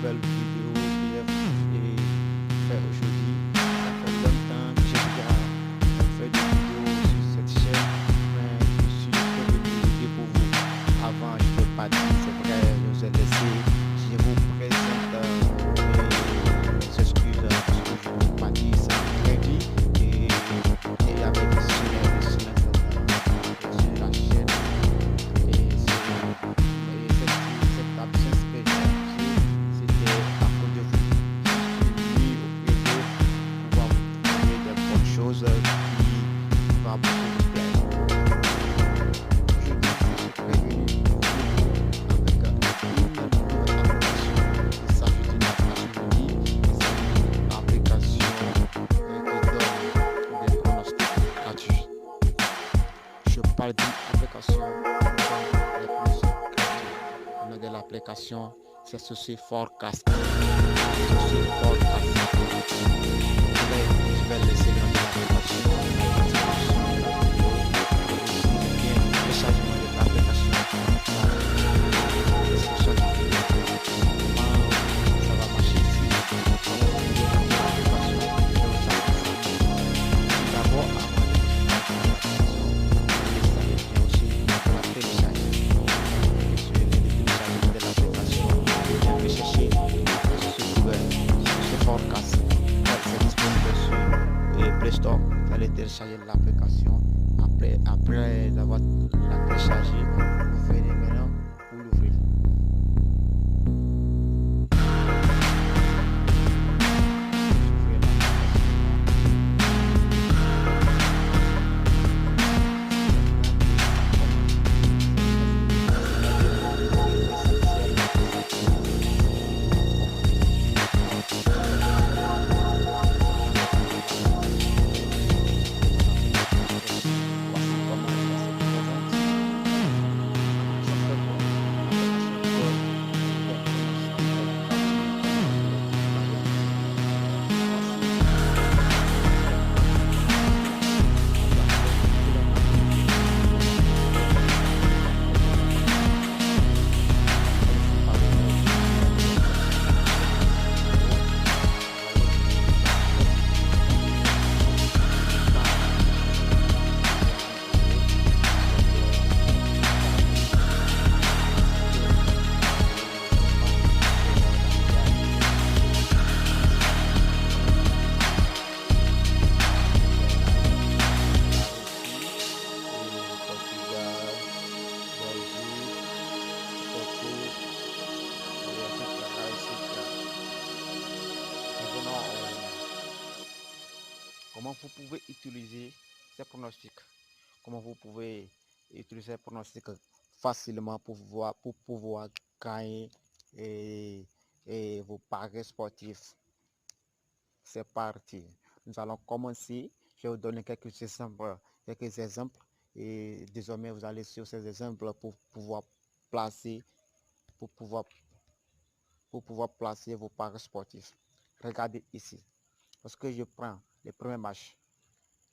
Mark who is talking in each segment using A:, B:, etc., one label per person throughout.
A: nouvelle vidéo que j'ai fait aujourd'hui. Ça fait longtemps que j'ai déjà fait des vidéos sur cette chaîne, mais je suis revenu pour vous. Avant, je n'ai pas dit, c'est vrai, je vous ai laissé. Je vous présente mes excuses parce que je n'ai pas dit ça très vite. Et il y avait des silences sur la chaîne. Et cette absence que j'ai acquis, c'était à cause de vous. Je suis venu auprès de vous pour pouvoir vous trouver des bonnes choses qui vont beaucoup vous plaire. Aujourd'hui, je suis prévenu avec une nouvelle application. Il s'agit d'une application unique, il s'agit d'une application qui donne des pronostics gratuits. Je parle d'une application qui donne des pronostics gratuits. Le nom de l'application, c'est ceci Forecast. Ceci Forecast. Je vais laisser le nom de l'application dans la description de la vidéo. Aussi, le lien de téléchargement de l'application dans la description de la vidéo. Comment ça va marcher ici? Comment vous pouvez lancer l'application? Je vais vous apprendre. Tout d'abord, avant de lancer l'application, il est bien aussi de la télécharger. Sur le lien de téléchargement de l'application, vous pouvez chercher sur Google, sur Forecast. C'est disponible sur Play Store. Vous allez télécharger l'application. Après l'avoir téléchargée, vous venez maintenant pour l'ouvrir. Comment vous pouvez utiliser ces pronostics? Comment vous pouvez utiliser ces pronostics facilement pour pouvoir gagner vos paris sportifs? C'est parti. Nous allons commencer. Je vais vous donner quelques exemples. Et désormais, vous allez sur ces exemples pour pouvoir placer, pour pouvoir placer vos paris sportifs. Regardez ici. Lorsque je prends les premiers matchs,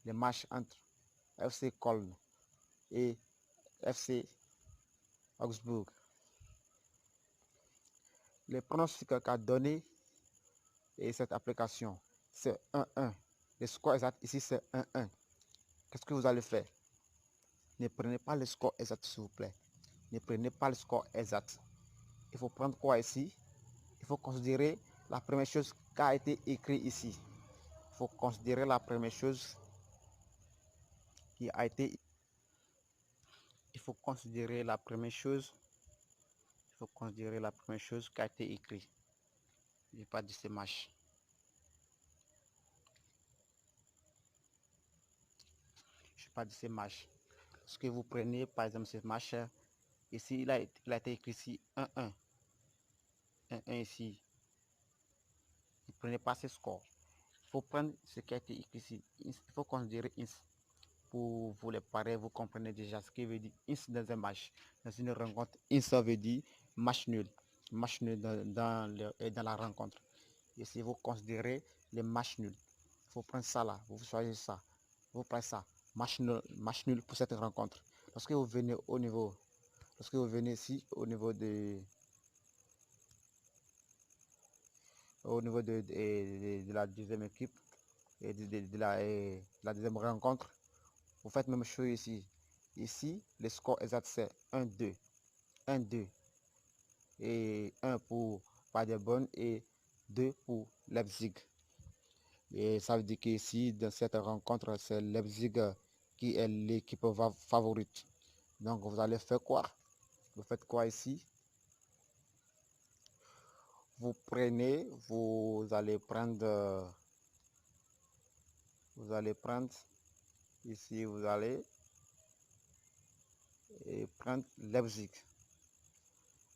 A: les matchs entre FC Köln et FC Augsbourg, les pronostics qu'a donné cette application, c'est 1-1. Le score exact ici, c'est 1-1. Qu'est-ce que vous allez faire? Ne prenez pas le score exact, s'il vous plaît. Ne prenez pas le score exact. Il faut prendre quoi ici? Il faut considérer la première chose qui a été écrite ici. Il faut considérer la première chose qui a été. Il faut considérer la première chose. Il faut considérer la première chose qui a été écrite. Je n'ai pas dit ce match. Je n'ai pas dit ce match. Parce que vous prenez par exemple ce match. Ici, il a été écrit ici 1-1. 1-1 ici. Ne prenez pas ce score. Il faut prendre ce qui a été écrit ici. Il faut considérer pour vous les parer, vous comprenez déjà ce qui veut dire dans un match. Dans une rencontre, ça veut dire match nul. Match nul dans la rencontre. Et si vous considérez les matchs nuls, il faut prendre ça là, vous choisissez ça. Vous prenez ça, match nul pour cette rencontre. Lorsque vous venez ici au niveau de
B: au niveau de la deuxième équipe et la deuxième rencontre. Vous faites même chose ici. Ici, le score exact c'est 1-2. 1-2. Et 1 pour Paderborn et 2 pour Leipzig. Et ça veut dire qu'ici, dans cette rencontre, c'est Leipzig qui est l'équipe favorite. Donc, vous allez faire quoi? Vous faites quoi ici? Vous prenez, vous allez prendre ici, vous allez prendre Leipzig.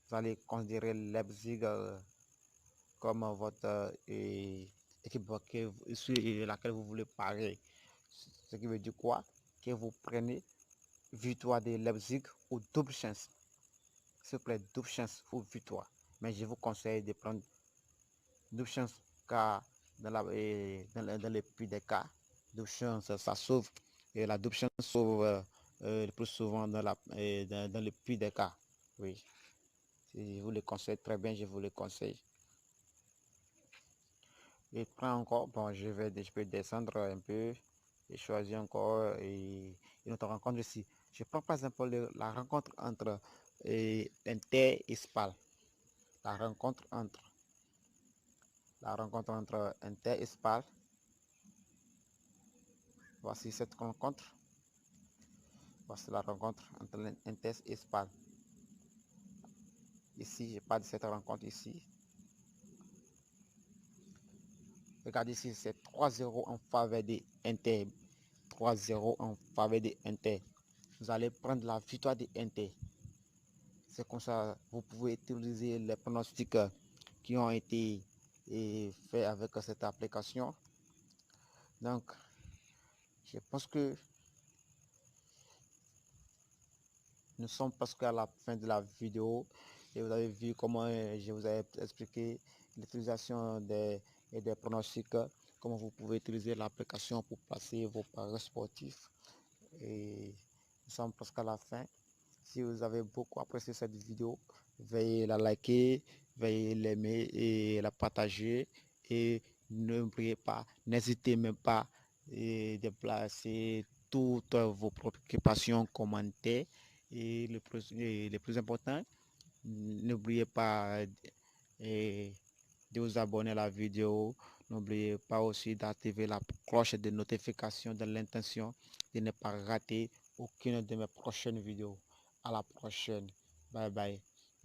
B: Vous allez considérer Leipzig comme votre équipe sur laquelle vous voulez parier. Ce qui veut dire quoi? Que vous prenez victoire de Leipzig ou double chance. S'il vous plaît, double chance ou victoire. Mais je vous conseille de prendre double chance car dans le plus des cas, double chance, ça sauve. Et la double chance sauve le plus souvent dans le plus des cas. Oui. Je vous le conseille très bien, je vous le conseille. Et prends encore, bon, je peux descendre un peu et choisir encore une autre rencontre ici. Je prends par exemple la rencontre entre Inter et Spal. La rencontre entre Inter et Spal. Voici cette rencontre. Voici la rencontre entre Inter et Spal. Ici, je parle de cette rencontre ici. Regardez ici, c'est 3-0 en faveur de Inter. 3-0 en faveur de Inter. Vous allez prendre la victoire de Inter. C'est comme ça, vous pouvez utiliser les pronostics qui ont été faits avec cette application. Donc, je pense que nous sommes presque à la fin de la vidéo et vous avez vu comment je vous ai expliqué l'utilisation des pronostics, comment vous pouvez utiliser l'application pour passer vos paris sportifs. Et nous sommes presque à la fin. Si vous avez beaucoup apprécié cette vidéo, veuillez la liker, veuillez l'aimer et la partager. Et n'oubliez pas, n'hésitez même pas de placer toutes vos préoccupations, commentaires. Et le plus important, n'oubliez pas de vous abonner à la vidéo. N'oubliez pas aussi d'activer la cloche de notification de l'intention de ne pas rater aucune de mes prochaines vidéos. À la prochaine. Bye bye.